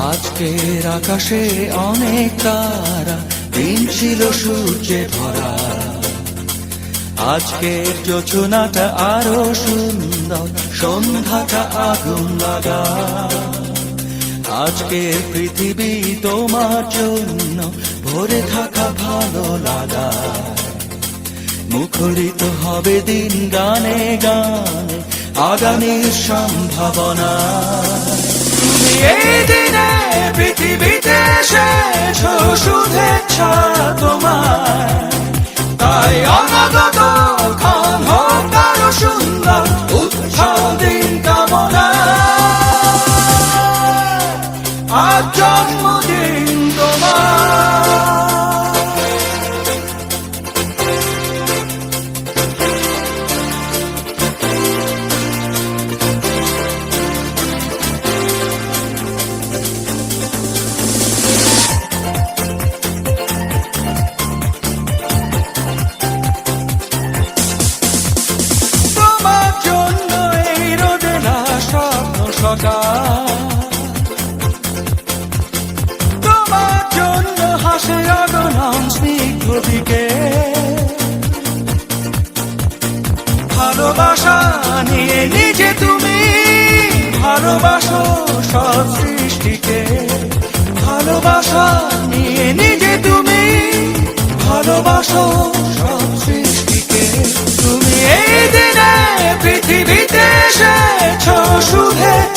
আজকের আকাশে অনেক তারা, দিন ছিল সূর্যে ভরা। আজকের যোজনাটা আরো সুন্দর, সন্ধ্যাটা আগুন লাগা। আজকের পৃথিবী তোমার জন্য ভরে থাকা ভালো লাগা। মুখরিত হবে দিন গানে গানে, আগামীর সম্ভাবনা। তুমি এই দিনে পৃথিবীতে এসেছো, শুভেচ্ছা তোমার। তাই অনাগত ক্ষণ হোক আরো সুন্দর, উৎসব দিন কামনা। আজ জন্মদিন তোমার। তোমার জন্য হাসে অগণন স্নিগ্ধ দিকে। ভালোবাসা নিয়ে নিজে তুমি ভালোবাসো সব সৃষ্টিকে। ভালোবাসা নিয়ে নিজে তুমি ভালোবাসো সব সৃষ্টিকে। তুমি এই দিনে পৃথিবীতে এসেছো, শুভেচ্ছা